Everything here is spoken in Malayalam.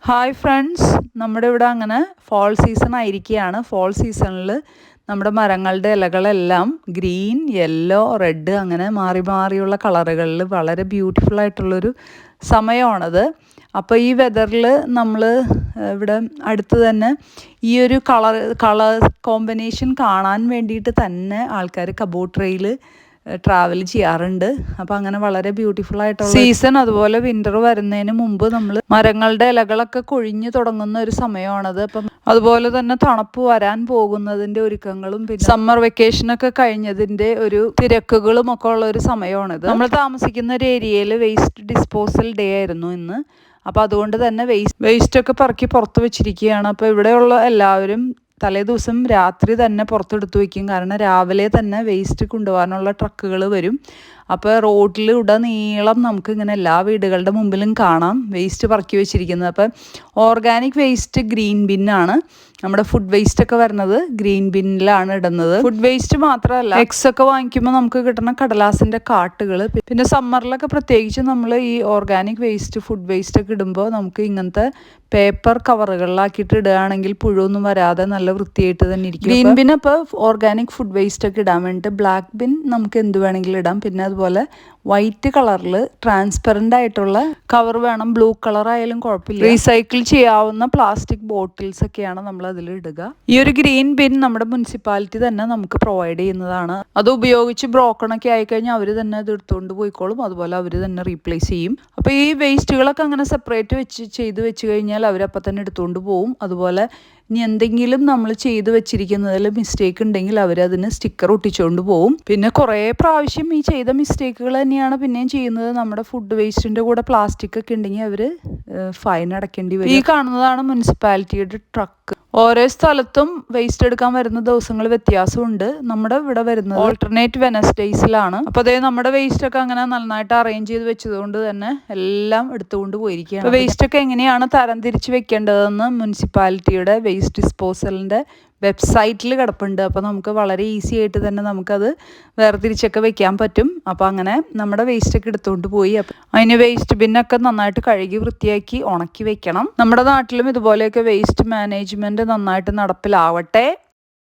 ഹായ് ഫ്രണ്ട്സ്, നമ്മുടെ ഇവിടെ അങ്ങനെ ഫോൾ സീസൺ ആയിരിക്കുകയാണ്. ഫോൾ സീസണിൽ നമ്മുടെ മരങ്ങളുടെ ഇലകളെല്ലാം ഗ്രീൻ, യെല്ലോ, റെഡ് അങ്ങനെ മാറി മാറിയുള്ള കളറുകളിൽ വളരെ ബ്യൂട്ടിഫുൾ ആയിട്ടുള്ളൊരു സമയമാണത്. അപ്പോൾ ഈ വെതറിൽ നമ്മൾ ഇവിടെ അടുത്ത് തന്നെ ഈ ഒരു കളർ കോമ്പിനേഷൻ കാണാൻ വേണ്ടിയിട്ട് തന്നെ ആൾക്കാർ കബോട്ട് ട്രെയിൽ ട്രാവൽ ചെയ്യാറുണ്ട്. അപ്പോൾ അങ്ങനെ വളരെ ബ്യൂട്ടിഫുൾ ആയിട്ടുള്ള സീസൺ. അതുപോലെ വിൻ്റർ വരുന്നതിന് മുമ്പ് നമ്മൾ മരങ്ങളുടെ ഇലകളൊക്കെ കൊഴിഞ്ഞു തുടങ്ങുന്ന ഒരു സമയമാണത്. അപ്പം അതുപോലെ തന്നെ തണുപ്പ് വരാൻ പോകുന്നതിൻ്റെ ഒരുക്കങ്ങളും പിന്നെ സമ്മർ വെക്കേഷനൊക്കെ കഴിഞ്ഞതിൻ്റെ ഒരു തിരക്കുകളും ഒക്കെ ഉള്ള ഒരു സമയമാണിത്. നമ്മൾ താമസിക്കുന്ന ഒരു ഏരിയയിൽ വേസ്റ്റ് ഡിസ്പോസൽ ഡേ ആയിരുന്നു ഇന്ന്. അപ്പോൾ അതുകൊണ്ട് തന്നെ വേസ്റ്റൊക്കെ പറക്കി പുറത്ത് വെച്ചിരിക്കുകയാണ്. അപ്പോൾ ഇവിടെയുള്ള എല്ലാവരും തലേ ദിവസം രാത്രി തന്നെ പുറത്തെടുത്ത് വയ്ക്കും. കാരണം രാവിലെ തന്നെ വേസ്റ്റ് കൊണ്ടുപോകാനുള്ള ട്രക്കുകൾ വരും. അപ്പോൾ റോഡിലുടനീളം നമുക്കിങ്ങനെ എല്ലാ വീടുകളുടെ മുമ്പിലും കാണാം വേസ്റ്റ് പറക്കി വെച്ചിരിക്കുന്നത്. അപ്പോൾ ഓർഗാനിക് വേസ്റ്റ് ഗ്രീൻ ബിന്നാണ്. നമ്മുടെ ഫുഡ് വേസ്റ്റ് ഒക്കെ വരുന്നത് ഗ്രീൻ ബിന്നിലാണ് ഇടുന്നത്. ഫുഡ് വേസ്റ്റ് മാത്രമല്ല, എഗ്സ് ഒക്കെ വാങ്ങിക്കുമ്പോൾ നമുക്ക് കിട്ടുന്ന കടലാസിൻ്റെ കാട്ടുകൾ, പിന്നെ സമ്മറിലൊക്കെ പ്രത്യേകിച്ച് നമ്മൾ ഈ ഓർഗാനിക് വേസ്റ്റ് ഫുഡ് വേസ്റ്റ് ഒക്കെ ഇടുമ്പോൾ നമുക്ക് ഇങ്ങനത്തെ പേപ്പർ കവറുകളിലാക്കിയിട്ട് ഇടുകയാണെങ്കിൽ പുഴുവൊന്നും വരാതെ നല്ല വൃത്തിയായിട്ട് തന്നെ ഇരിക്കും. ഗ്രീൻ ബിൻ അപ്പോൾ ഓർഗാനിക് ഫുഡ് വേസ്റ്റ് ഒക്കെ ഇടാൻ വേണ്ടിയിട്ട്, ബ്ലാക്ക് ബിൻ നമുക്ക് എന്ത് വേണമെങ്കിലും ഇടാം. പിന്നെ അതുപോലെ വൈറ്റ് കളറിൽ ട്രാൻസ്പെറൻ്റ് ആയിട്ടുള്ള കവർ വേണം. ബ്ലൂ കളർ ആയാലും കുഴപ്പമില്ല. റീസൈക്കിൾ ചെയ്യാവുന്ന പ്ലാസ്റ്റിക് ബോട്ടിൽസ് ഒക്കെയാണ് നമ്മൾ അതിൽ ഇടുക. ഈ ഒരു ഗ്രീൻ ബിൻ നമ്മുടെ മുനിസിപ്പാലിറ്റി തന്നെ നമുക്ക് പ്രൊവൈഡ് ചെയ്യുന്നതാണ്. അത് ഉപയോഗിച്ച് ബ്രോക്കൺ ഒക്കെ ആയിക്കഴിഞ്ഞാൽ അവർ തന്നെ അത് എടുത്തുകൊണ്ട് പോയിക്കോളും. അതുപോലെ അവർ തന്നെ റീപ്ലേസ് ചെയ്യും. അപ്പോൾ ഈ വേസ്റ്റുകളൊക്കെ അങ്ങനെ സെപ്പറേറ്റ് ചെയ്ത് വെച്ച് കഴിഞ്ഞാൽ അവരപ്പം തന്നെ എടുത്തുകൊണ്ട് പോവും. അതുപോലെ ഇനി എന്തെങ്കിലും നമ്മൾ ചെയ്ത് വെച്ചിരിക്കുന്നതിൽ മിസ്റ്റേക്ക് ഉണ്ടെങ്കിൽ അവരതിന് സ്റ്റിക്കർ ഒട്ടിച്ചുകൊണ്ട് പോവും. പിന്നെ കുറേ പ്രാവശ്യം ഈ ചെയ്ത മിസ്റ്റേക്കുകൾ തന്നെയാണ് പിന്നെയും ചെയ്യുന്നത്. നമ്മുടെ ഫുഡ് വേസ്റ്റിൻ്റെ കൂടെ പ്ലാസ്റ്റിക് ഒക്കെ ഉണ്ടെങ്കിൽ അവർ ഫൈൻ അടയ്ക്കേണ്ടി വരും. ഈ കാണുന്നതാണ് മുനിസിപ്പാലിറ്റിയുടെ ട്രക്ക്. ഓരോ സ്ഥലത്തും വേസ്റ്റ് എടുക്കാൻ വരുന്ന ദിവസങ്ങൾ വ്യത്യാസമുണ്ട്. നമ്മുടെ ഇവിടെ വരുന്നത് ഓൾട്ടർനേറ്റ് വെനസ്ഡേയ്സിലാണ്. അപ്പോൾ അതേ നമ്മുടെ വേസ്റ്റ് ഒക്കെ അങ്ങനെ നന്നായിട്ട് അറേഞ്ച് ചെയ്ത് വെച്ചതുകൊണ്ട് തന്നെ എല്ലാം എടുത്തുകൊണ്ട് പോയിരിക്കുകയാണ്. അപ്പോൾ വേസ്റ്റ് ഒക്കെ എങ്ങനെയാണ് തരംതിരിച്ച് വെക്കേണ്ടതെന്ന് മുനിസിപ്പാലിറ്റിയുടെ വേസ്റ്റ് ഡിസ്പോസലിൻ്റെ വെബ്സൈറ്റിൽ കിടപ്പുണ്ട്. അപ്പോൾ നമുക്ക് വളരെ ഈസി ആയിട്ട് തന്നെ നമുക്കത് വേർതിരിച്ചൊക്കെ വെക്കാൻ പറ്റും. അപ്പോൾ അങ്ങനെ നമ്മുടെ വേസ്റ്റൊക്കെ എടുത്തുകൊണ്ട് പോയി അതിന് വേസ്റ്റ് ബിന്നൊക്കെ നന്നായിട്ട് കഴുകി വൃത്തിയാക്കി ഉണക്കി വെക്കണം. നമ്മുടെ നാട്ടിലും ഇതുപോലെയൊക്കെ വേസ്റ്റ് മാനേജ്മെൻറ്റ് നന്നായിട്ട് നടപ്പിലാവട്ടെ.